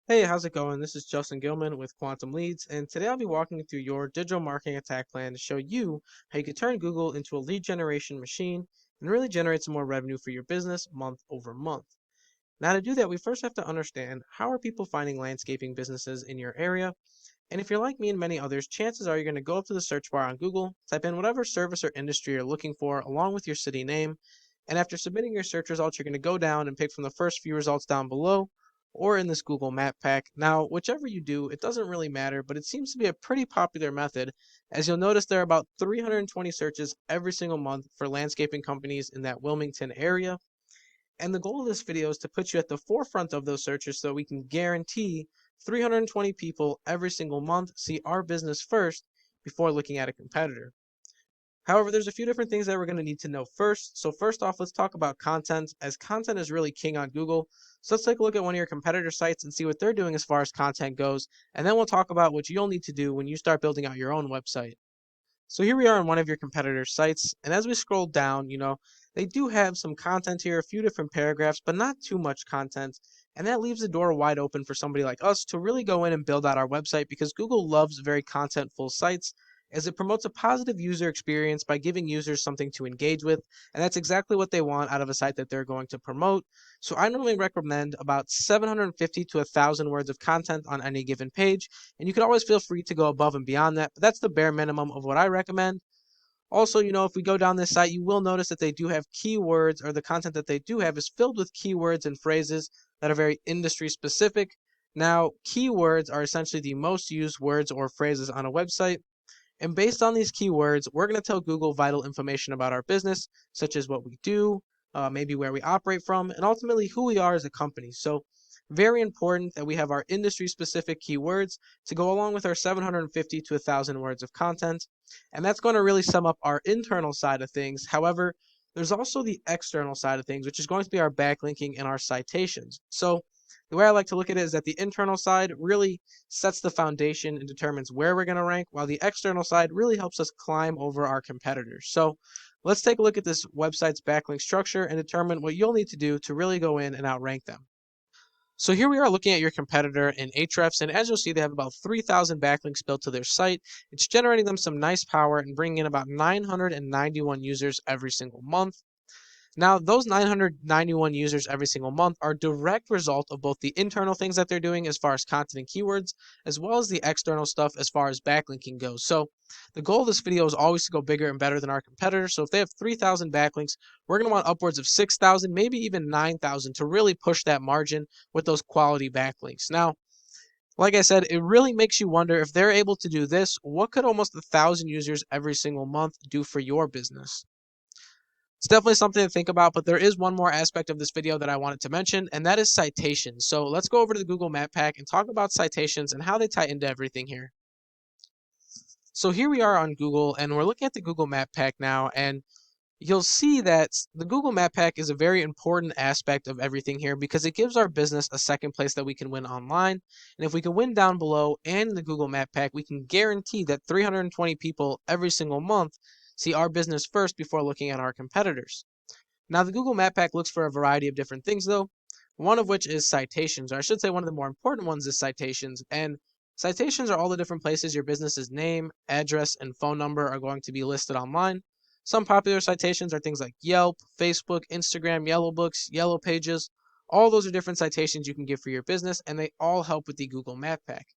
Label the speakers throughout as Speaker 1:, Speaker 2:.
Speaker 1: Hey, how's it going? This is Justin Gilman with Quantum Leads, and today I'll be walking you through your digital marketing attack plan to show you how you can turn Google into a lead generation machine and really generate some more revenue for your business month over month. Now, to do that, we first have to understand how are people finding landscaping businesses in your area. And if you're like me and many others, chances are you're going to go up to the search bar on Google, type in whatever service or industry you're looking for along with your city name, and after submitting your search results, you're going to go down and pick from the first few results down below or in this Google Map pack. Now, whichever you do, it doesn't really matter, but it seems to be a pretty popular method, as you'll notice there are about 320 searches every single month for landscaping companies in that Wilmington area. And the goal of this video is to put you at the forefront of those searches so we can guarantee 320 people every single month see our business first before looking at a competitor. However, there's a few different things that we're going to need to know first. So first off, let's talk about content, as content is really king on Google. So let's take a look at one of your competitor sites and see what they're doing as far as content goes. And then we'll talk about what you'll need to do when you start building out your own website. So here we are on one of your competitors' sites, and as we scroll down, they do have some content here, a few different paragraphs, but not too much content. And that leaves the door wide open for somebody like us to really go in and build out our website because Google loves very contentful sites as it promotes a positive user experience by giving users something to engage with. And that's exactly what they want out of a site that they're going to promote. So I normally recommend about 750 to 1,000 words of content on any given page. And you can always feel free to go above and beyond that, but that's the bare minimum of what I recommend. Also, if we go down this site, you will notice that they do have keywords, or the content that they do have is filled with keywords and phrases that are very industry specific. Now, keywords are essentially the most used words or phrases on a website. And based on these keywords, we're going to tell Google vital information about our business, such as what we do, maybe where we operate from, and ultimately who we are as a company. So, very important that we have our industry specific keywords to go along with our 750 to 1,000 words of content. And that's going to really sum up our internal side of things. However, there's also the external side of things, which is going to be our backlinking and our citations. So, the way I like to look at it is that the internal side really sets the foundation and determines where we're going to rank, while the external side really helps us climb over our competitors. So let's take a look at this website's backlink structure and determine what you'll need to do to really go in and outrank them. So here we are looking at your competitor in Ahrefs, and as you'll see, they have about 3,000 backlinks built to their site. It's generating them some nice power and bringing in about 991 users every single month. Now, those 991 users every single month are a direct result of both the internal things that they're doing as far as content and keywords, as well as the external stuff as far as backlinking goes. So the goal of this video is always to go bigger and better than our competitors. So if they have 3,000 backlinks, we're going to want upwards of 6,000, maybe even 9,000 to really push that margin with those quality backlinks. Now, like I said, it really makes you wonder if they're able to do this, what could almost 1,000 users every single month do for your business? It's definitely something to think about, but there is one more aspect of this video that I wanted to mention, and that is citations. So let's go over to the Google Map Pack and talk about citations and how they tie into everything here. So here we are on Google, and we're looking at the Google Map Pack now, and you'll see that the Google Map Pack is a very important aspect of everything here because it gives our business a second place that we can win online. And if we can win down below and in the Google Map Pack, we can guarantee that 320 people every single month see our business first before looking at our competitors. Now, the Google Map Pack looks for a variety of different things, though, one of which is citations, or I should say one of the more important ones is citations. And citations are all the different places your business's name, address, and phone number are going to be listed online. Some popular citations are things like Yelp, Facebook, Instagram, Yellow Books, Yellow Pages. All those are different citations you can give for your business, and they all help with the Google Map Pack.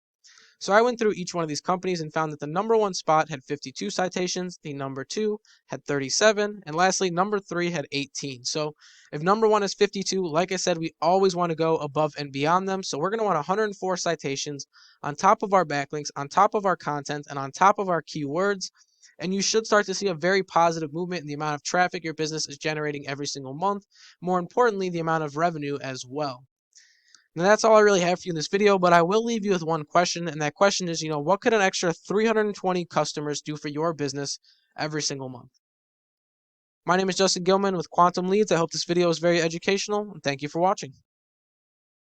Speaker 1: So I went through each one of these companies and found that the number one spot had 52 citations, the number two had 37, and lastly, number three had 18. So if number one is 52, like I said, we always want to go above and beyond them. So we're going to want 104 citations on top of our backlinks, on top of our content, and on top of our keywords. And you should start to see a very positive movement in the amount of traffic your business is generating every single month. More importantly, the amount of revenue as well. Now that's all I really have for you in this video, but I will leave you with one question, and that question is, what could an extra 320 customers do for your business every single month? My name is Justin Gilman with Quantum Leads. I hope this video is very educational, and thank you for watching.